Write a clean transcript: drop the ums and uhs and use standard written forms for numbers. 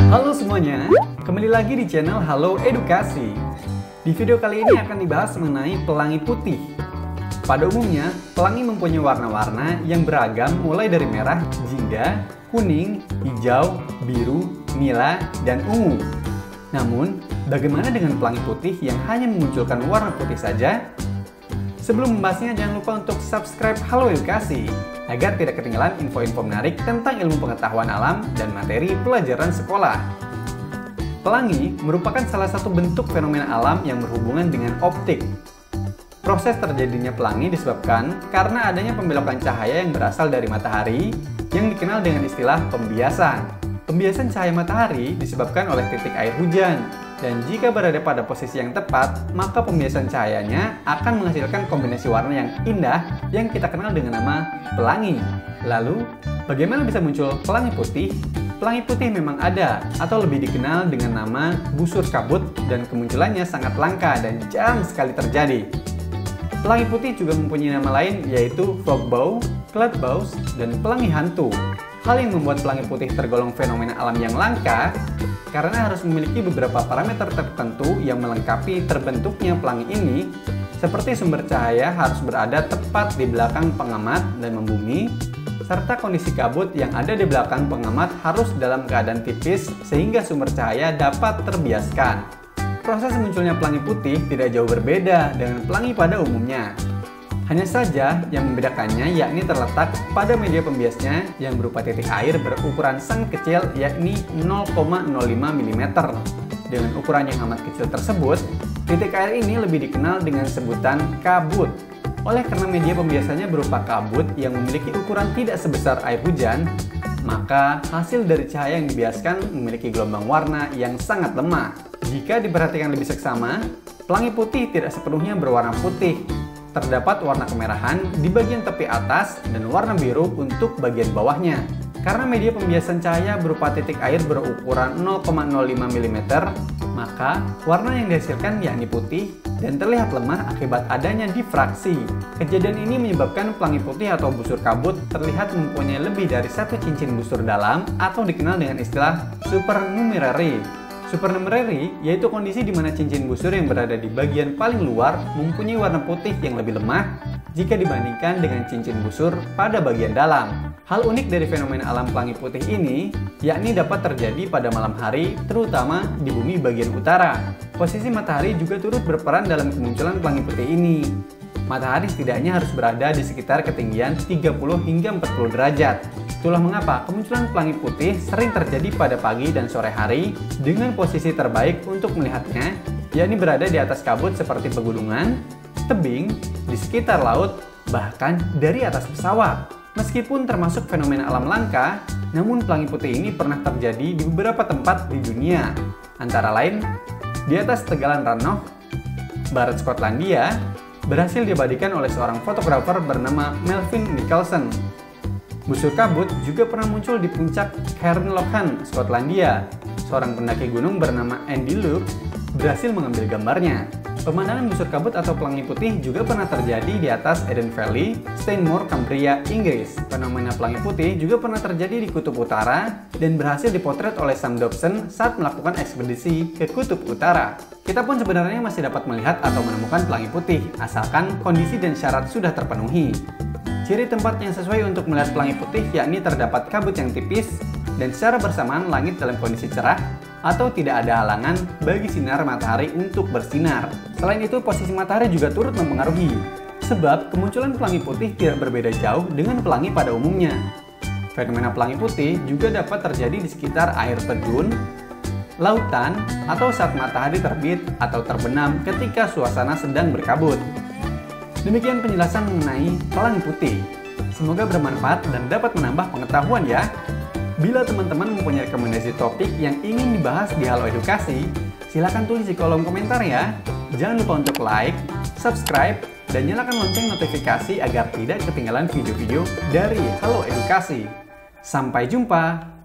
Halo semuanya, kembali lagi di channel Halo Edukasi. Di video kali ini akan dibahas mengenai pelangi putih. Pada umumnya, pelangi mempunyai warna-warna yang beragam mulai dari merah, jingga, kuning, hijau, biru, nila, dan ungu. Namun, bagaimana dengan pelangi putih yang hanya memunculkan warna putih saja? Sebelum membahasnya, jangan lupa untuk subscribe Halo Edukasi agar tidak ketinggalan info-info menarik tentang ilmu pengetahuan alam dan materi pelajaran sekolah. Pelangi merupakan salah satu bentuk fenomena alam yang berhubungan dengan optik. Proses terjadinya pelangi disebabkan karena adanya pembelokan cahaya yang berasal dari matahari yang dikenal dengan istilah pembiasan. Pembiasan cahaya matahari disebabkan oleh titik air hujan. Dan jika berada pada posisi yang tepat, maka pembiasan cahayanya akan menghasilkan kombinasi warna yang indah yang kita kenal dengan nama pelangi. Lalu, bagaimana bisa muncul pelangi putih? Pelangi putih memang ada, atau lebih dikenal dengan nama busur kabut, dan kemunculannya sangat langka dan jarang sekali terjadi. Pelangi putih juga mempunyai nama lain yaitu fog bow, cloud bows, dan pelangi hantu. Hal yang membuat pelangi putih tergolong fenomena alam yang langka karena harus memiliki beberapa parameter tertentu yang melengkapi terbentuknya pelangi ini, seperti sumber cahaya harus berada tepat di belakang pengamat dan membumi, serta kondisi kabut yang ada di belakang pengamat harus dalam keadaan tipis sehingga sumber cahaya dapat terbiaskan. Proses munculnya pelangi putih tidak jauh berbeda dengan pelangi pada umumnya. Hanya saja yang membedakannya yakni terletak pada media pembiasnya yang berupa titik air berukuran sangat kecil yakni 0,05 mm. Dengan ukuran yang amat kecil tersebut, titik air ini lebih dikenal dengan sebutan kabut. Oleh karena media pembiasanya berupa kabut yang memiliki ukuran tidak sebesar air hujan, maka hasil dari cahaya yang dibiaskan memiliki gelombang warna yang sangat lemah. Jika diperhatikan lebih seksama, pelangi putih tidak sepenuhnya berwarna putih. Terdapat warna kemerahan di bagian tepi atas dan warna biru untuk bagian bawahnya. Karena media pembiasan cahaya berupa titik air berukuran 0,05 mm, maka warna yang dihasilkan yakni putih dan terlihat lemah akibat adanya difraksi. Kejadian ini menyebabkan pelangi putih atau busur kabut terlihat mempunyai lebih dari satu cincin busur dalam atau dikenal dengan istilah supernumerary. Supernumerary yaitu kondisi di mana cincin busur yang berada di bagian paling luar mempunyai warna putih yang lebih lemah jika dibandingkan dengan cincin busur pada bagian dalam. Hal unik dari fenomena alam pelangi putih ini yakni dapat terjadi pada malam hari, terutama di bumi bagian utara. Posisi matahari juga turut berperan dalam kemunculan pelangi putih ini. Matahari setidaknya harus berada di sekitar ketinggian 30 hingga 40 derajat. Itulah mengapa kemunculan pelangi putih sering terjadi pada pagi dan sore hari dengan posisi terbaik untuk melihatnya, yakni berada di atas kabut seperti pegunungan, tebing, di sekitar laut, bahkan dari atas pesawat. Meskipun termasuk fenomena alam langka, namun pelangi putih ini pernah terjadi di beberapa tempat di dunia. Antara lain, di atas Tegalan Rannoch, barat Skotlandia, berhasil diabadikan oleh seorang fotografer bernama Melvin Nicholson. Busur kabut juga pernah muncul di puncak Cairnlochan, Skotlandia. Seorang pendaki gunung bernama Andy Luke berhasil mengambil gambarnya. Pemandangan busur kabut atau pelangi putih juga pernah terjadi di atas Eden Valley, Stanmore, Cumbria, Inggris. Fenomena pelangi putih juga pernah terjadi di Kutub Utara dan berhasil dipotret oleh Sam Dobson saat melakukan ekspedisi ke Kutub Utara. Kita pun sebenarnya masih dapat melihat atau menemukan pelangi putih, asalkan kondisi dan syarat sudah terpenuhi. Ciri tempat yang sesuai untuk melihat pelangi putih yakni terdapat kabut yang tipis dan secara bersamaan langit dalam kondisi cerah atau tidak ada halangan bagi sinar matahari untuk bersinar. Selain itu, posisi matahari juga turut mempengaruhi, sebab kemunculan pelangi putih tidak berbeda jauh dengan pelangi pada umumnya. Fenomena pelangi putih juga dapat terjadi di sekitar air terjun, lautan, atau saat matahari terbit atau terbenam ketika suasana sedang berkabut. Demikian penjelasan mengenai pelangi putih. Semoga bermanfaat dan dapat menambah pengetahuan ya. Bila teman-teman mempunyai rekomendasi topik yang ingin dibahas di Halo Edukasi, silakan tulis di kolom komentar ya. Jangan lupa untuk like, subscribe, dan nyalakan lonceng notifikasi agar tidak ketinggalan video-video dari Halo Edukasi. Sampai jumpa!